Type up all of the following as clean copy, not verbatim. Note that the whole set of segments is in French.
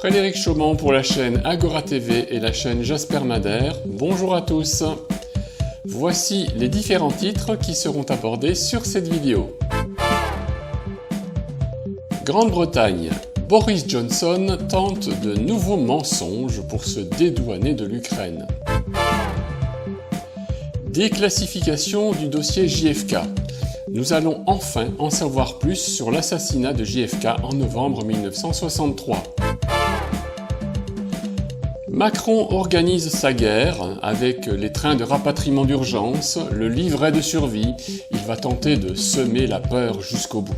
Frédéric Chaumont pour la chaîne Agora TV et la chaîne Jasper Madère. Bonjour à tous. Voici les différents titres qui seront abordés sur cette vidéo. Grande-Bretagne. Boris Johnson tente de nouveaux mensonges pour se dédouaner de l'Ukraine. Déclassification du dossier JFK. Nous allons enfin en savoir plus sur l'assassinat de JFK en novembre 1963. Macron organise sa guerre avec les trains de rapatriement d'urgence, le livret de survie. Il va tenter de semer la peur jusqu'au bout.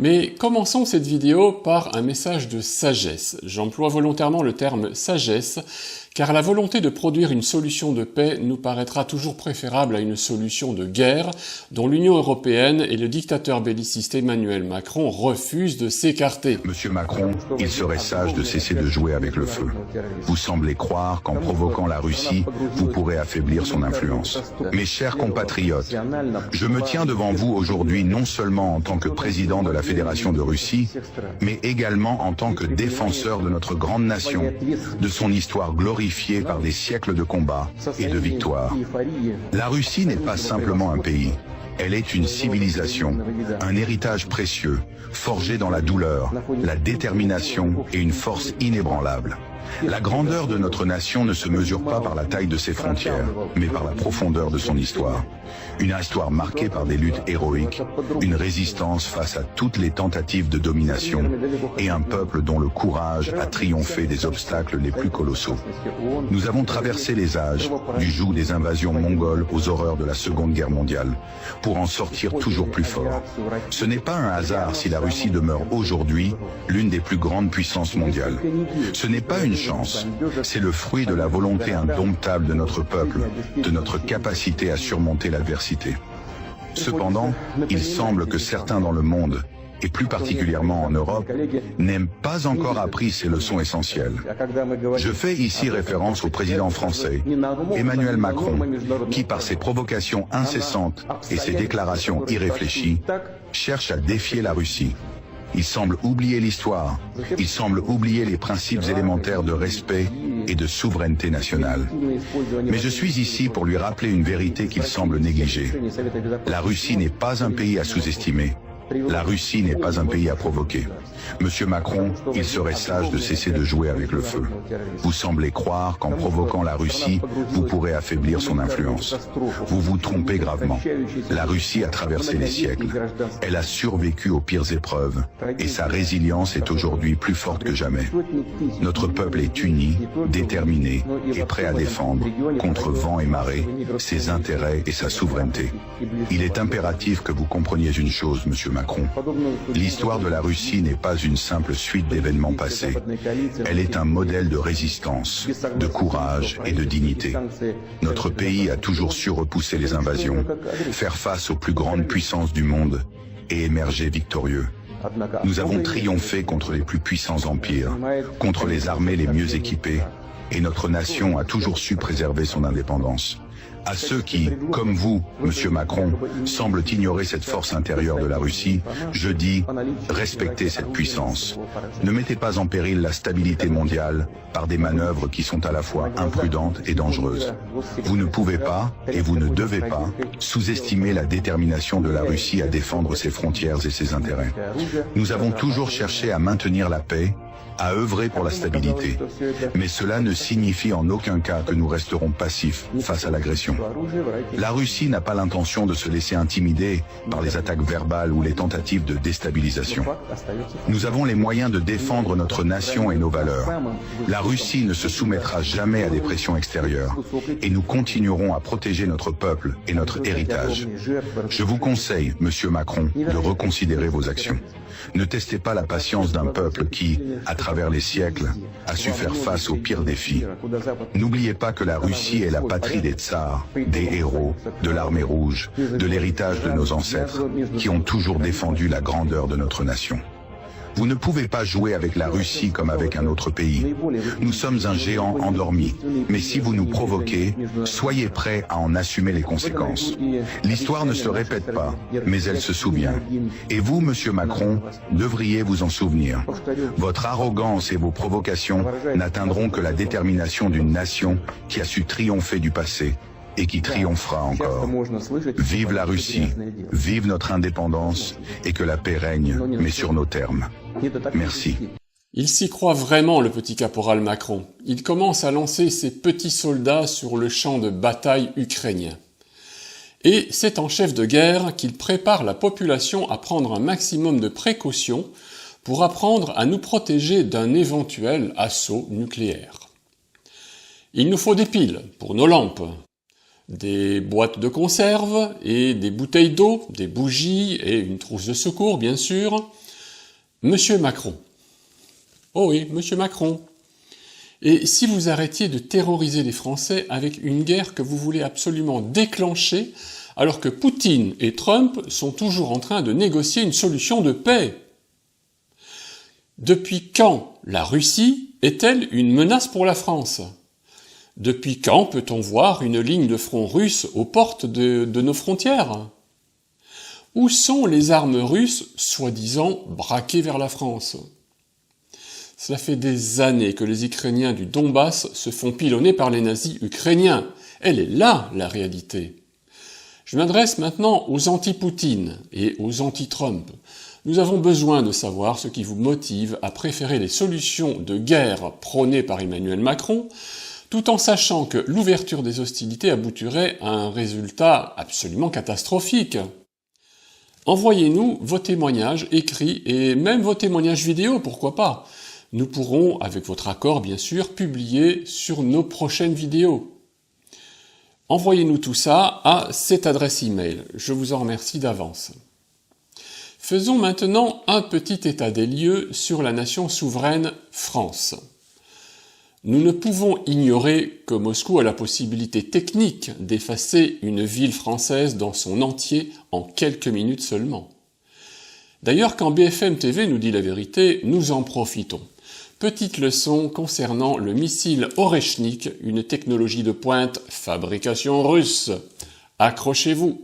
Mais commençons cette vidéo par un message de sagesse. J'emploie volontairement le terme sagesse, car la volonté de produire une solution de paix nous paraîtra toujours préférable à une solution de guerre dont l'Union européenne et le dictateur belliciste Emmanuel Macron refusent de s'écarter. Monsieur Macron, il serait sage de cesser de jouer avec le feu. Vous semblez croire qu'en provoquant la Russie, vous pourrez affaiblir son influence. Mes chers compatriotes, je me tiens devant vous aujourd'hui non seulement en tant que président de la Fédération de Russie, mais également en tant que défenseur de notre grande nation, de son histoire glorieuse par des siècles de combats et de victoires. La Russie n'est pas simplement un pays, elle est une civilisation, un héritage précieux, forgé dans la douleur, la détermination et une force inébranlable. La grandeur de notre nation ne se mesure pas par la taille de ses frontières, mais par la profondeur de son histoire. Une histoire marquée par des luttes héroïques, une résistance face à toutes les tentatives de domination et un peuple dont le courage a triomphé des obstacles les plus colossaux. Nous avons traversé les âges, du joug des invasions mongoles aux horreurs de la Seconde Guerre mondiale, pour en sortir toujours plus fort. Ce n'est pas un hasard si la Russie demeure aujourd'hui l'une des plus grandes puissances mondiales. Ce n'est pas une chance, c'est le fruit de la volonté indomptable de notre peuple, de notre capacité à surmonter l'adversité. Cependant, il semble que certains dans le monde, et plus particulièrement en Europe, n'aiment pas encore appris ces leçons essentielles. Je fais ici référence au président français, Emmanuel Macron, qui par ses provocations incessantes et ses déclarations irréfléchies, cherche à défier la Russie. Il semble oublier l'histoire, il semble oublier les principes élémentaires de respect et de souveraineté nationale. Mais je suis ici pour lui rappeler une vérité qu'il semble négliger. La Russie n'est pas un pays à sous-estimer. La Russie n'est pas un pays à provoquer. Monsieur Macron, il serait sage de cesser de jouer avec le feu. Vous semblez croire qu'en provoquant la Russie, vous pourrez affaiblir son influence. Vous vous trompez gravement. La Russie a traversé les siècles. Elle a survécu aux pires épreuves et sa résilience est aujourd'hui plus forte que jamais. Notre peuple est uni, déterminé et prêt à défendre, contre vent et marée, ses intérêts et sa souveraineté. Il est impératif que vous compreniez une chose, Monsieur Macron. L'histoire de la Russie n'est pas une simple suite d'événements passés. Elle est un modèle de résistance, de courage et de dignité. Notre pays a toujours su repousser les invasions, faire face aux plus grandes puissances du monde et émerger victorieux. Nous avons triomphé contre les plus puissants empires, contre les armées les mieux équipées, et notre nation a toujours su préserver son indépendance. À ceux qui, comme vous, Monsieur Macron, semblent ignorer cette force intérieure de la Russie, je dis, respectez cette puissance. Ne mettez pas en péril la stabilité mondiale par des manœuvres qui sont à la fois imprudentes et dangereuses. Vous ne pouvez pas, et vous ne devez pas, sous-estimer la détermination de la Russie à défendre ses frontières et ses intérêts. Nous avons toujours cherché à maintenir la paix, à œuvrer pour la stabilité. Mais cela ne signifie en aucun cas que nous resterons passifs face à l'agression. La Russie n'a pas l'intention de se laisser intimider par les attaques verbales ou les tentatives de déstabilisation. Nous avons les moyens de défendre notre nation et nos valeurs. La Russie ne se soumettra jamais à des pressions extérieures et nous continuerons à protéger notre peuple et notre héritage. Je vous conseille, Monsieur Macron, de reconsidérer vos actions. Ne testez pas la patience d'un peuple qui, à travers les siècles, a su faire face aux pires défis. N'oubliez pas que la Russie est la patrie des tsars, des héros, de l'armée rouge, de l'héritage de nos ancêtres, qui ont toujours défendu la grandeur de notre nation. Vous ne pouvez pas jouer avec la Russie comme avec un autre pays. Nous sommes un géant endormi. Mais si vous nous provoquez, soyez prêts à en assumer les conséquences. L'histoire ne se répète pas, mais elle se souvient. Et vous, Monsieur Macron, devriez vous en souvenir. Votre arrogance et vos provocations n'atteindront que la détermination d'une nation qui a su triompher du passé et qui triomphera encore. Vive la Russie, vive notre indépendance et que la paix règne, mais sur nos termes. Merci. Il s'y croit vraiment, le petit caporal Macron. Il commence à lancer ses petits soldats sur le champ de bataille ukrainien. Et c'est en chef de guerre qu'il prépare la population à prendre un maximum de précautions pour apprendre à nous protéger d'un éventuel assaut nucléaire. Il nous faut des piles pour nos lampes, des boîtes de conserve et des bouteilles d'eau, des bougies et une trousse de secours, bien sûr. Monsieur Macron. Oh oui, Monsieur Macron. Et si vous arrêtiez de terroriser les Français avec une guerre que vous voulez absolument déclencher, alors que Poutine et Trump sont toujours en train de négocier une solution de paix? Depuis quand la Russie est-elle une menace pour la France? Depuis quand peut-on voir une ligne de front russe aux portes de nos frontières? Où sont les armes russes, soi-disant, braquées vers la France? Cela fait des années que les Ukrainiens du Donbass se font pilonner par les nazis ukrainiens. Elle est là, la réalité. Je m'adresse maintenant aux anti-Poutine et aux anti-Trump. Nous avons besoin de savoir ce qui vous motive à préférer les solutions de guerre prônées par Emmanuel Macron, tout en sachant que l'ouverture des hostilités aboutirait à un résultat absolument catastrophique. Envoyez-nous vos témoignages écrits et même vos témoignages vidéo, pourquoi pas. Nous pourrons, avec votre accord bien sûr, publier sur nos prochaines vidéos. Envoyez-nous tout ça à cette adresse email. Je vous en remercie d'avance. Faisons maintenant un petit état des lieux sur la nation souveraine France. Nous ne pouvons ignorer que Moscou a la possibilité technique d'effacer une ville française dans son entier en quelques minutes seulement. D'ailleurs, quand BFM TV nous dit la vérité, nous en profitons. Petite leçon concernant le missile Oreshnik, une technologie de pointe, fabrication russe. Accrochez-vous.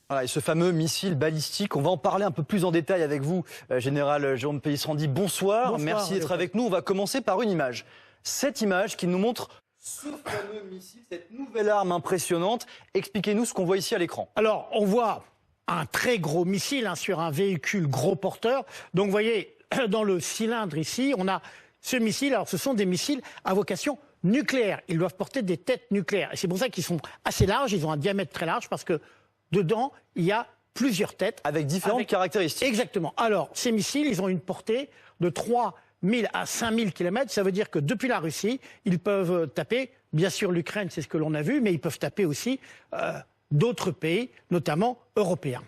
Voilà, et ce fameux missile balistique, on va en parler un peu plus en détail avec vous, Général Jérôme Pellistrandi. Bonsoir, merci d'être avec nous. On va commencer par une image. Cette image qui nous montre ce fameux missile, cette nouvelle arme impressionnante. Expliquez-nous ce qu'on voit ici à l'écran. Alors, on voit un très gros missile sur un véhicule gros porteur. Donc, vous voyez, dans le cylindre ici, on a ce missile. Alors, ce sont des missiles à vocation nucléaire. Ils doivent porter des têtes nucléaires. Et c'est pour ça qu'ils sont assez larges. Ils ont un diamètre très large parce que dedans, il y a plusieurs têtes. Avec différentes caractéristiques. Exactement. Alors, ces missiles, ils ont une portée de 3 000 à 5 000 km, ça veut dire que depuis la Russie, ils peuvent taper, bien sûr l'Ukraine, c'est ce que l'on a vu, mais ils peuvent taper aussi d'autres pays, notamment européens.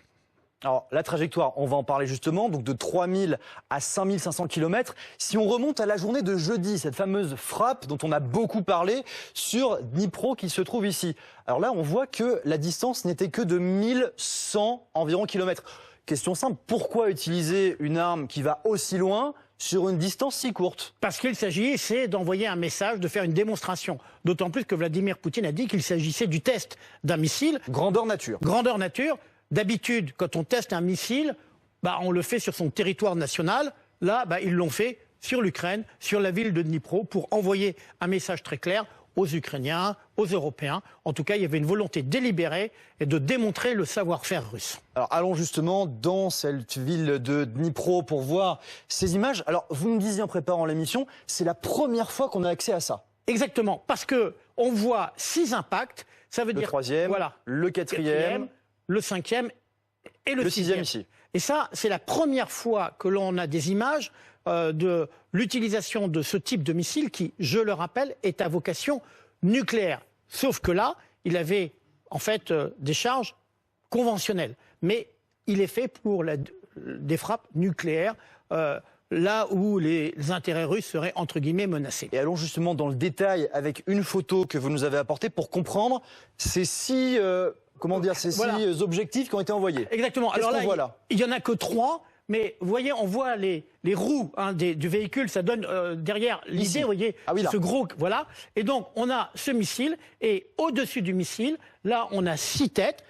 Alors, la trajectoire, on va en parler justement, donc de 3 000 à 5 500 km. Si on remonte à la journée de jeudi, cette fameuse frappe dont on a beaucoup parlé sur Dnipro qui se trouve ici. Alors là, on voit que la distance n'était que de 1100 environ kilomètres. Question simple, pourquoi utiliser une arme qui va aussi loin sur une distance si courte? Parce qu'il s'agit, c'est d'envoyer un message, de faire une démonstration. D'autant plus que Vladimir Poutine a dit qu'il s'agissait du test d'un missile. Grandeur nature. Grandeur nature. D'habitude, quand on teste un missile, on le fait sur son territoire national. Là, ils l'ont fait sur l'Ukraine, sur la ville de Dnipro, pour envoyer un message très clair aux Ukrainiens, aux Européens. En tout cas, il y avait une volonté délibérée et de démontrer le savoir-faire russe. Alors allons justement dans cette ville de Dnipro pour voir ces images. Alors vous me disiez en préparant l'émission, c'est la première fois qu'on a accès à ça. Exactement, parce que on voit 6 impacts. Ça veut Le dire troisième, voilà, le quatrième, le 5e et le 6e ici. Et ça, c'est la première fois que l'on a des images de l'utilisation de ce type de missile qui, je le rappelle, est à vocation nucléaire. Sauf que là, il avait en fait des charges conventionnelles. Mais il est fait pour des frappes nucléaires, là où les intérêts russes seraient entre guillemets menacés. Et allons justement dans le détail avec une photo que vous nous avez apportée pour comprendre ces 6... six objectifs qui ont été envoyés. Exactement. Alors là, il n'y en a que 3, mais vous voyez, on voit les roues du véhicule, ça donne derrière l'idée, vous voyez, ce gros, voilà. Et donc, on a ce missile, et au-dessus du missile, là, on a 6 têtes.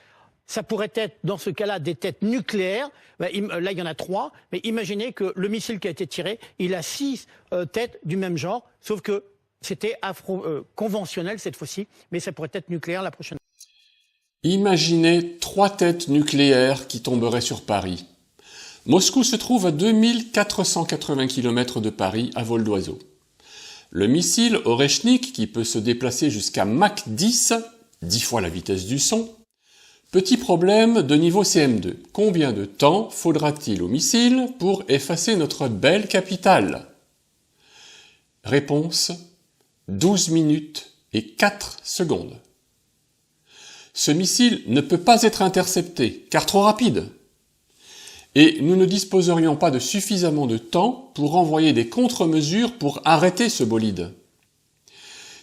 Ça pourrait être, dans ce cas-là, des têtes nucléaires. Là, il y en a 3, mais imaginez que le missile qui a été tiré, il a 6 têtes du même genre, sauf que c'était conventionnel cette fois-ci, mais ça pourrait être nucléaire la prochaine. Imaginez 3 têtes nucléaires qui tomberaient sur Paris. Moscou se trouve à 2480 km de Paris à vol d'oiseau. Le missile Oreshnik, qui peut se déplacer jusqu'à Mach 10, 10 fois la vitesse du son. Petit problème de niveau CM2. Combien de temps faudra-t-il au missile pour effacer notre belle capitale? Réponse, 12 minutes et 4 secondes. Ce missile ne peut pas être intercepté, car trop rapide. Et nous ne disposerions pas de suffisamment de temps pour envoyer des contre-mesures pour arrêter ce bolide.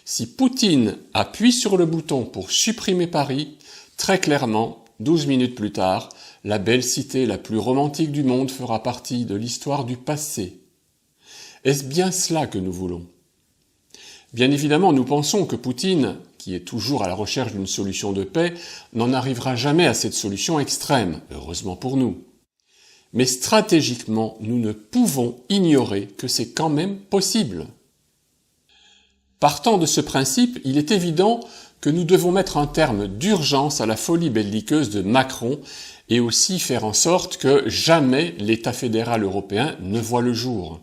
Si Poutine appuie sur le bouton pour supprimer Paris, très clairement, 12 minutes plus tard, la belle cité la plus romantique du monde fera partie de l'histoire du passé. Est-ce bien cela que nous voulons? Bien évidemment, nous pensons que Poutine, qui est toujours à la recherche d'une solution de paix, n'en arrivera jamais à cette solution extrême, heureusement pour nous. Mais stratégiquement, nous ne pouvons ignorer que c'est quand même possible. Partant de ce principe, il est évident que nous devons mettre un terme d'urgence à la folie belliqueuse de Macron et aussi faire en sorte que jamais l'État fédéral européen ne voit le jour.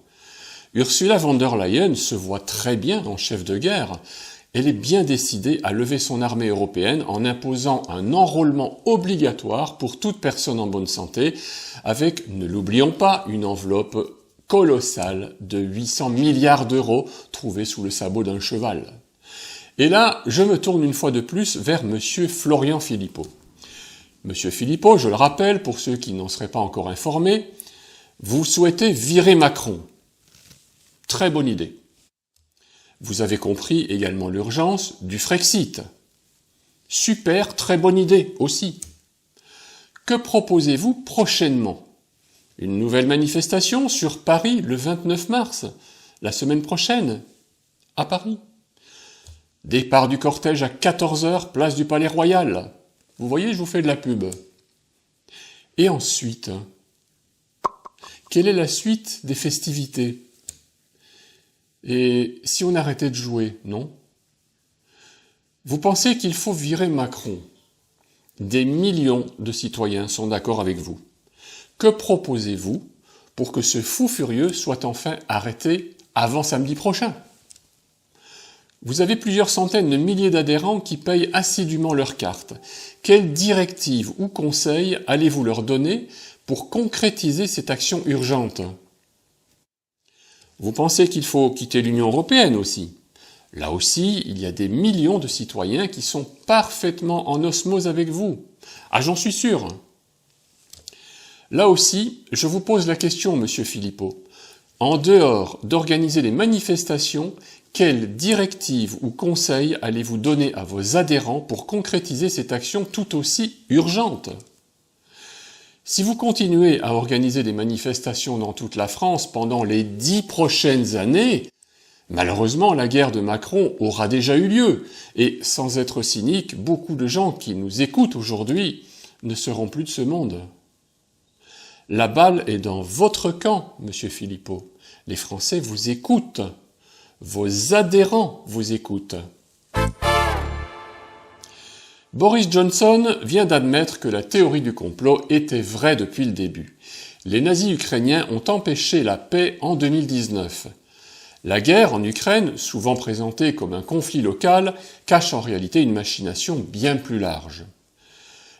Ursula von der Leyen se voit très bien en chef de guerre. Elle est bien décidée à lever son armée européenne en imposant un enrôlement obligatoire pour toute personne en bonne santé, avec, ne l'oublions pas, une enveloppe colossale de 800 milliards d'euros trouvés sous le sabot d'un cheval. Et là, je me tourne une fois de plus vers Monsieur Florian Philippot. Monsieur Philippot, je le rappelle, pour ceux qui n'en seraient pas encore informés, vous souhaitez virer Macron. Très bonne idée. Vous avez compris également l'urgence du Frexit. Super, très bonne idée aussi. Que proposez-vous prochainement? Une nouvelle manifestation sur Paris le 29 mars, la semaine prochaine, à Paris. Départ du cortège à 14h, place du Palais Royal. Vous voyez, je vous fais de la pub. Et ensuite, quelle est la suite des festivités? Et si on arrêtait de jouer, non? Vous pensez qu'il faut virer Macron? Des millions de citoyens sont d'accord avec vous. Que proposez-vous pour que ce fou furieux soit enfin arrêté avant samedi prochain? Vous avez plusieurs centaines de milliers d'adhérents qui payent assidûment leurs cartes. Quelles directives ou conseils allez-vous leur donner pour concrétiser cette action urgente? Vous pensez qu'il faut quitter l'Union européenne aussi? Là aussi, il y a des millions de citoyens qui sont parfaitement en osmose avec vous. Ah, j'en suis sûr. Là aussi, je vous pose la question, Monsieur Philippot. En dehors d'organiser des manifestations, quelles directives ou conseils allez-vous donner à vos adhérents pour concrétiser cette action tout aussi urgente? Si vous continuez à organiser des manifestations dans toute la France pendant les 10 prochaines années, malheureusement la guerre de Macron aura déjà eu lieu, et sans être cynique, beaucoup de gens qui nous écoutent aujourd'hui ne seront plus de ce monde. La balle est dans votre camp, Monsieur Philippot. Les Français vous écoutent. Vos adhérents vous écoutent. Boris Johnson vient d'admettre que la théorie du complot était vraie depuis le début. Les nazis ukrainiens ont empêché la paix en 2019. La guerre en Ukraine, souvent présentée comme un conflit local, cache en réalité une machination bien plus large.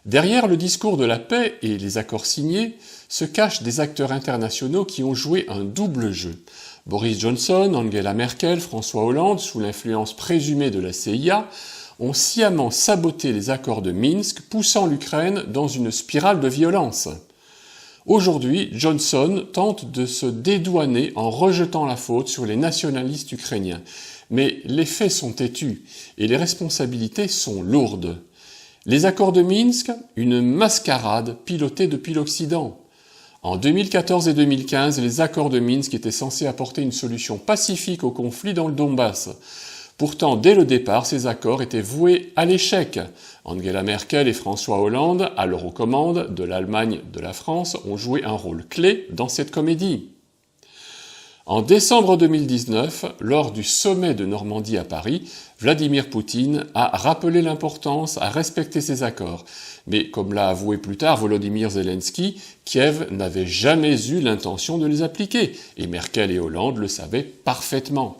Derrière le discours de la paix et les accords signés, se cachent des acteurs internationaux qui ont joué un double jeu. Boris Johnson, Angela Merkel, François Hollande, sous l'influence présumée de la CIA, ont sciemment saboté les accords de Minsk, poussant l'Ukraine dans une spirale de violence. Aujourd'hui, Johnson tente de se dédouaner en rejetant la faute sur les nationalistes ukrainiens. Mais les faits sont têtus et les responsabilités sont lourdes. Les accords de Minsk, une mascarade pilotée depuis l'Occident. En 2014 et 2015, les accords de Minsk étaient censés apporter une solution pacifique au conflit dans le Donbass. Pourtant, dès le départ, ces accords étaient voués à l'échec. Angela Merkel et François Hollande, alors aux commandes de l'Allemagne et de la France, ont joué un rôle clé dans cette comédie. En décembre 2019, lors du sommet de Normandie à Paris, Vladimir Poutine a rappelé l'importance à respecter ces accords. Mais comme l'a avoué plus tard Volodymyr Zelensky, Kiev n'avait jamais eu l'intention de les appliquer, et Merkel et Hollande le savaient parfaitement.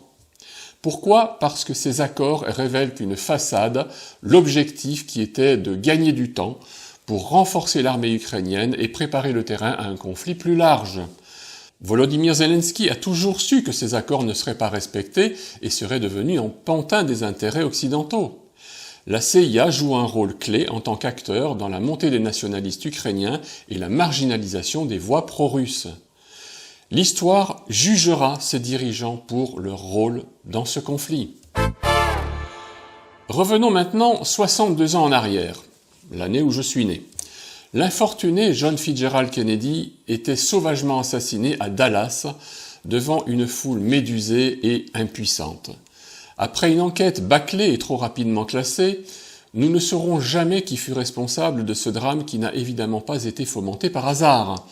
Pourquoi ? Parce que ces accords révèlent qu'une façade, l'objectif qui était de gagner du temps pour renforcer l'armée ukrainienne et préparer le terrain à un conflit plus large. Volodymyr Zelensky a toujours su que ces accords ne seraient pas respectés et seraient devenus un pantin des intérêts occidentaux. La CIA joue un rôle clé en tant qu'acteur dans la montée des nationalistes ukrainiens et la marginalisation des voix pro-russes. L'histoire jugera ses dirigeants pour leur rôle dans ce conflit. Revenons maintenant 62 ans en arrière, l'année où je suis né. L'infortuné John Fitzgerald Kennedy était sauvagement assassiné à Dallas devant une foule médusée et impuissante. Après une enquête bâclée et trop rapidement classée, nous ne saurons jamais qui fut responsable de ce drame qui n'a évidemment pas été fomenté par hasard.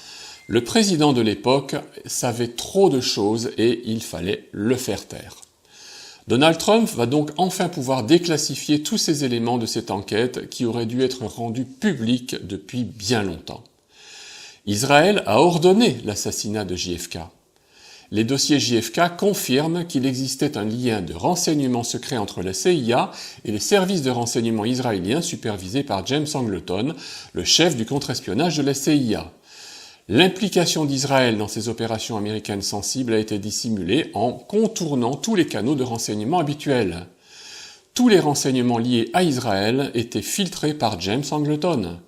Le président de l'époque savait trop de choses et il fallait le faire taire. Donald Trump va donc enfin pouvoir déclassifier tous ces éléments de cette enquête qui aurait dû être rendue publique depuis bien longtemps. Israël a ordonné l'assassinat de JFK. Les dossiers JFK confirment qu'il existait un lien de renseignement secret entre la CIA et les services de renseignement israéliens supervisés par James Angleton, le chef du contre-espionnage de la CIA. L'implication d'Israël dans ces opérations américaines sensibles a été dissimulée en contournant tous les canaux de renseignement habituels. Tous les renseignements liés à Israël étaient filtrés par James Angleton.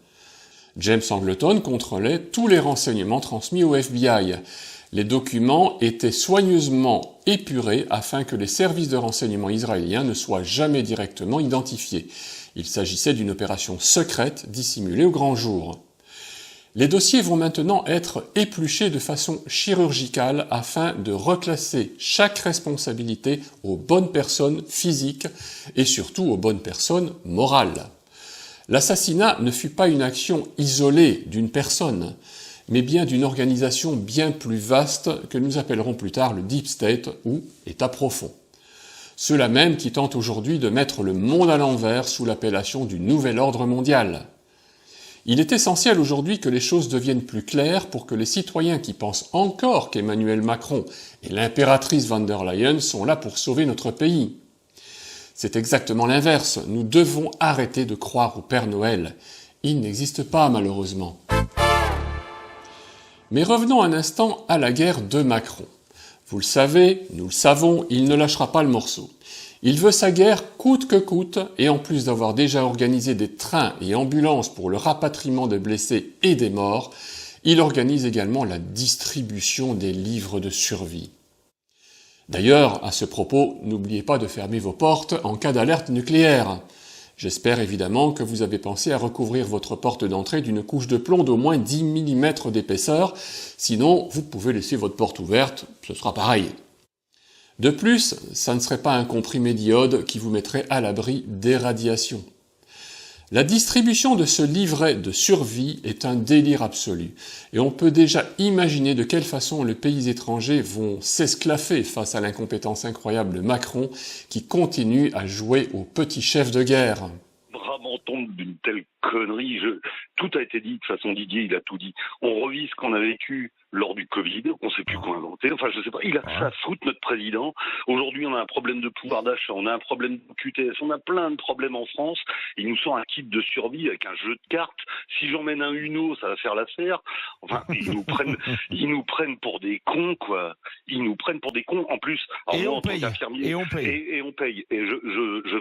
James Angleton contrôlait tous les renseignements transmis au FBI. Les documents étaient soigneusement épurés afin que les services de renseignement israéliens ne soient jamais directement identifiés. Il s'agissait d'une opération secrète dissimulée au grand jour. Les dossiers vont maintenant être épluchés de façon chirurgicale afin de reclasser chaque responsabilité aux bonnes personnes physiques et surtout aux bonnes personnes morales. L'assassinat ne fut pas une action isolée d'une personne, mais bien d'une organisation bien plus vaste que nous appellerons plus tard le Deep State ou État profond. Ceux-là même qui tentent aujourd'hui de mettre le monde à l'envers sous l'appellation du Nouvel Ordre mondial. Il est essentiel aujourd'hui que les choses deviennent plus claires pour que les citoyens qui pensent encore qu'Emmanuel Macron et l'impératrice von der Leyen sont là pour sauver notre pays. C'est exactement l'inverse. Nous devons arrêter de croire au Père Noël. Il n'existe pas, malheureusement. Mais revenons un instant à la guerre de Macron. Vous le savez, nous le savons, il ne lâchera pas le morceau. Il veut sa guerre coûte que coûte, et en plus d'avoir déjà organisé des trains et ambulances pour le rapatriement des blessés et des morts, il organise également la distribution des livres de survie. D'ailleurs, à ce propos, n'oubliez pas de fermer vos portes en cas d'alerte nucléaire. J'espère évidemment que vous avez pensé à recouvrir votre porte d'entrée d'une couche de plomb d'au moins 10 mm d'épaisseur, sinon vous pouvez laisser votre porte ouverte, ce sera pareil. De plus, ça ne serait pas un comprimé d'iode qui vous mettrait à l'abri des radiations. La distribution de ce livret de survie est un délire absolu, et on peut déjà imaginer de quelle façon les pays étrangers vont s'esclaffer face à l'incompétence incroyable de Macron qui continue à jouer au petit chef de guerre. pas m'entendre d'une telle connerie. Tout a été dit, de toute façon Didier, il a tout dit. On revit ce qu'on a vécu lors du Covid, on ne sait plus quoi inventer. Enfin, je sais pas, il a que ça à foutre, notre président. Aujourd'hui, on a un problème de pouvoir d'achat, on a un problème de QTS, on a plein de problèmes en France. Il nous sort un kit de survie avec un jeu de cartes. Si j'emmène un Uno, ça va faire l'affaire. Enfin, ils nous prennent pour des cons, quoi. Ils nous prennent pour des cons. En plus, et on paye. Et on paye. Et on paye. Et je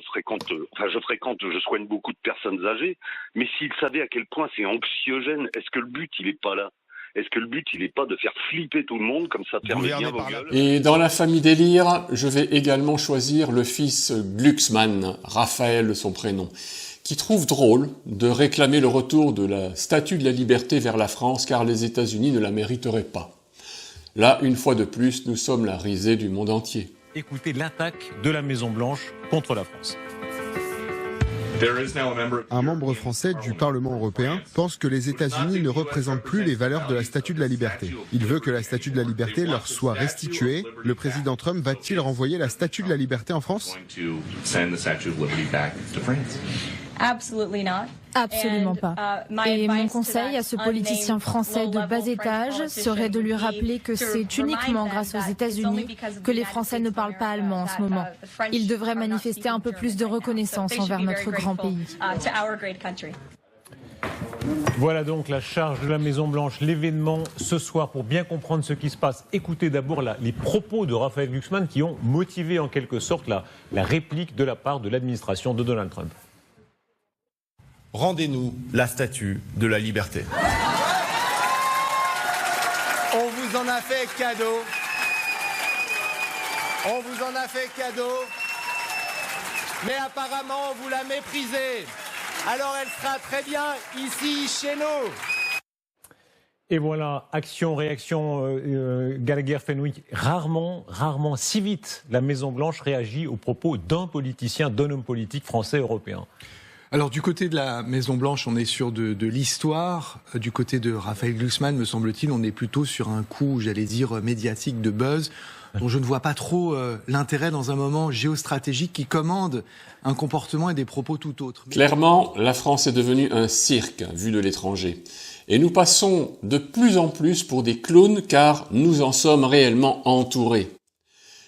soigne beaucoup de personnes âgées. Mais s'ils savaient à quel point c'est anxiogène, est-ce que le but, il est pas là? Est-ce que le but, il n'est pas de faire flipper tout le monde, comme ça ferme bien vos gueules? Et dans la famille délire, je vais également choisir le fils Glucksmann, Raphaël de son prénom, qui trouve drôle de réclamer le retour de la Statue de la Liberté vers la France, car les États-Unis ne la mériteraient pas. Là, une fois de plus, nous sommes la risée du monde entier. Écoutez l'attaque de la Maison-Blanche contre la France. Un membre français du Parlement européen pense que les États-Unis ne représentent plus les valeurs de la Statue de la Liberté. Il veut que la Statue de la Liberté leur soit restituée. Le président Trump va-t-il renvoyer la Statue de la Liberté en France ? Absolument pas. Et mon conseil à ce politicien français de bas étage serait de lui rappeler que c'est uniquement grâce aux États-Unis que les Français ne parlent pas allemand en ce moment. Il devrait manifester un peu plus de reconnaissance envers notre grand pays. Voilà donc la charge de la Maison-Blanche, l'événement ce soir. Pour bien comprendre ce qui se passe, écoutez d'abord les propos de Raphaël Glucksmann qui ont motivé en quelque sorte la réplique de la part de l'administration de Donald Trump. Rendez-nous la Statue de la Liberté. On vous en a fait cadeau. On vous en a fait cadeau. Mais apparemment, vous la méprisez. Alors elle sera très bien ici, chez nous. Et voilà, action-réaction, Gallagher-Fenwick. Rarement, si vite, la Maison-Blanche réagit aux propos d'un politicien, d'un homme politique français européen. Alors du côté de la Maison-Blanche, on est sur de l'histoire. Du côté de Raphaël Glucksmann, me semble-t-il, on est plutôt sur un coup, j'allais dire, médiatique de buzz, dont je ne vois pas trop l'intérêt dans un moment géostratégique qui commande un comportement et des propos tout autres. Clairement, la France est devenue un cirque, vu de l'étranger. Et nous passons de plus en plus pour des clowns, car nous en sommes réellement entourés.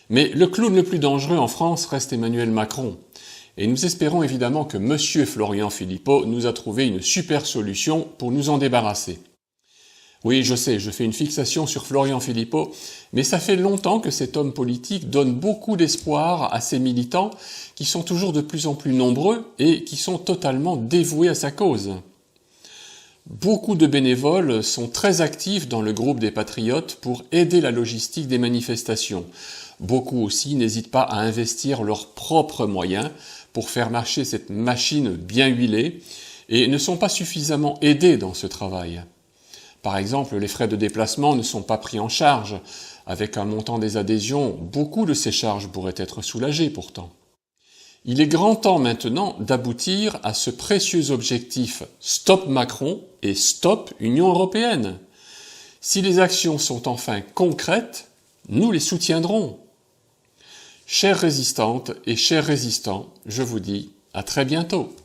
Mais le clown le plus dangereux en France reste Emmanuel Macron. Et nous espérons évidemment que Monsieur Florian Philippot nous a trouvé une super solution pour nous en débarrasser. Oui, je sais, je fais une fixation sur Florian Philippot, mais ça fait longtemps que cet homme politique donne beaucoup d'espoir à ses militants qui sont toujours de plus en plus nombreux et qui sont totalement dévoués à sa cause. Beaucoup de bénévoles sont très actifs dans le groupe des Patriotes pour aider la logistique des manifestations. Beaucoup aussi n'hésitent pas à investir leurs propres moyens pour faire marcher cette machine bien huilée et ne sont pas suffisamment aidés dans ce travail. Par exemple, les frais de déplacement ne sont pas pris en charge. Avec un montant des adhésions, beaucoup de ces charges pourraient être soulagées pourtant. Il est grand temps maintenant d'aboutir à ce précieux objectif Stop Macron et Stop Union européenne. Si les actions sont enfin concrètes, nous les soutiendrons. Chères résistantes et chers résistants, je vous dis à très bientôt.